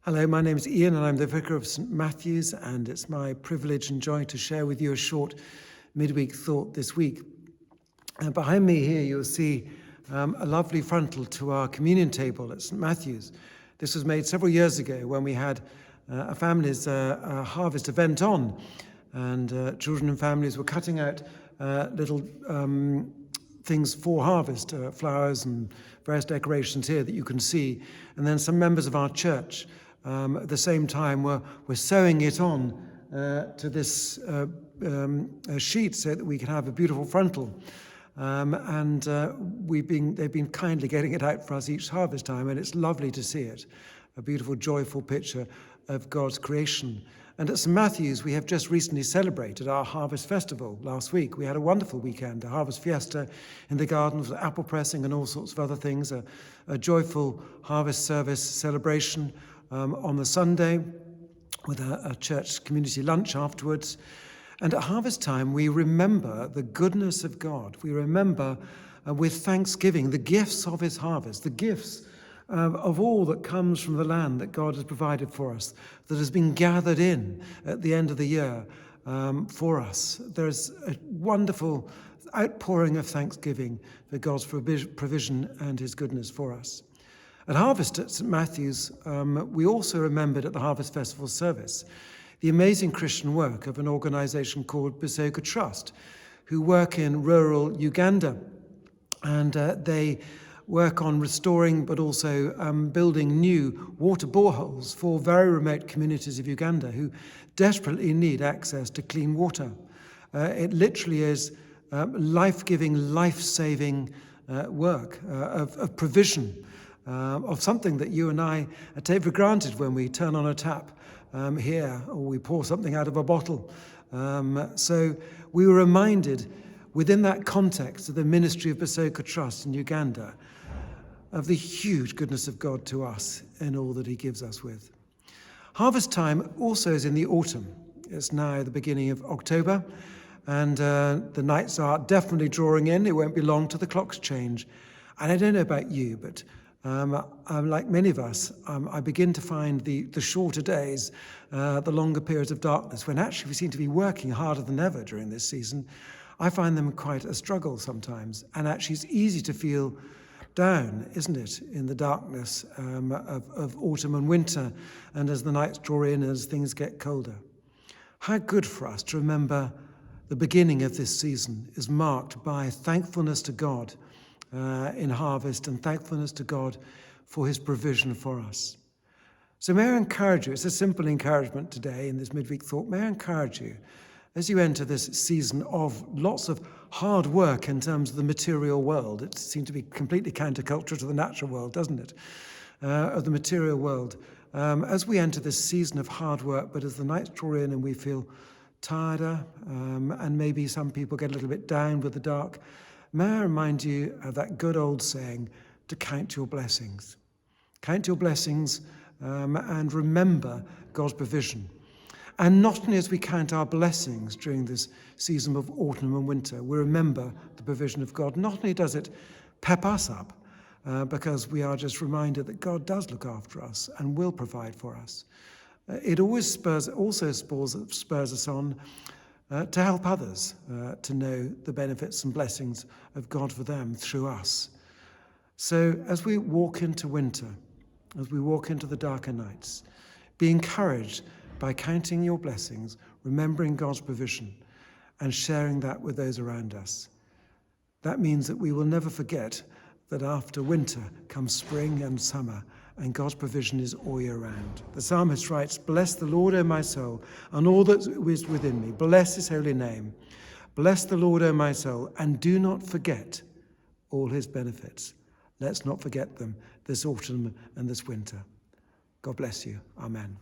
Hello, my name is Ian and I'm the Vicar of St Matthew's, and it's my privilege and joy to share with you a short midweek thought this week. Behind me here you'll see a lovely frontal to our communion table at St Matthew's. This was made several years ago when we had a family's harvest event on, and children and families were cutting out little things for harvest, flowers and various decorations here that you can see. And then some members of our church at the same time were sewing it on to this sheet so that we could have a beautiful frontal. They've been kindly getting it out for us each harvest time, and it's lovely to see it. A beautiful, joyful picture of God's creation. And at St Matthew's, we have just recently celebrated our Harvest Festival last week. We had a wonderful weekend, a harvest fiesta in the garden with apple pressing and all sorts of other things, a joyful harvest service celebration on the Sunday with a church community lunch afterwards. And at harvest time, we remember the goodness of God. We remember with thanksgiving the gifts of his harvest, the gifts of all that comes from the land that God has provided for us, that has been gathered in at the end of the year for us. There's a wonderful outpouring of thanksgiving for God's provision and his goodness for us. At Harvest at St Matthew's, we also remembered at the Harvest Festival service the amazing Christian work of an organisation called Bishoka Trust, who work in rural Uganda, and they work on restoring but also building new water boreholes for very remote communities of Uganda who desperately need access to clean water. It literally is life-giving, life-saving work of provision, of something that you and I take for granted when we turn on a tap here, or we pour something out of a bottle. So we were reminded within that context of the ministry of Bishoka Trust in Uganda of the huge goodness of God to us in all that he gives us with. Harvest time also is in the autumn. It's now the beginning of October, and the nights are definitely drawing in. It won't be long till the clocks change. And I don't know about you, but like many of us, I begin to find the shorter days, the longer periods of darkness, when actually we seem to be working harder than ever during this season. I find them quite a struggle sometimes, and actually it's easy to feel down, isn't it, in the darkness of autumn and winter, and as the nights draw in, as things get colder. How good for us to remember the beginning of this season is marked by thankfulness to God in harvest, and thankfulness to God for his provision for us. So may I encourage you, it's a simple encouragement today in this midweek thought, may I encourage you as you enter this season of lots of hard work in terms of the material world. It seems to be completely counterculture to the natural world, doesn't it? Of the material world. As we enter this season of hard work, but as the nights draw in and we feel tireder, and maybe some people get a little bit down with the dark, may I remind you of that good old saying, to count your blessings. Count your blessings and remember God's provision. And not only as we count our blessings during this season of autumn and winter, we remember the provision of God. Not only does it pep us up, because we are just reminded that God does look after us and will provide for us. It always spurs us on to help others to know the benefits and blessings of God for them through us. So as we walk into winter, as we walk into the darker nights, be encouraged by counting your blessings, remembering God's provision, and sharing that with those around us. That means that we will never forget that after winter comes spring and summer, and God's provision is all year round. The psalmist writes, "Bless the Lord, O my soul, and all that is within me. Bless his holy name. Bless the Lord, O my soul, and do not forget all his benefits." Let's not forget them this autumn and this winter. God bless you. Amen.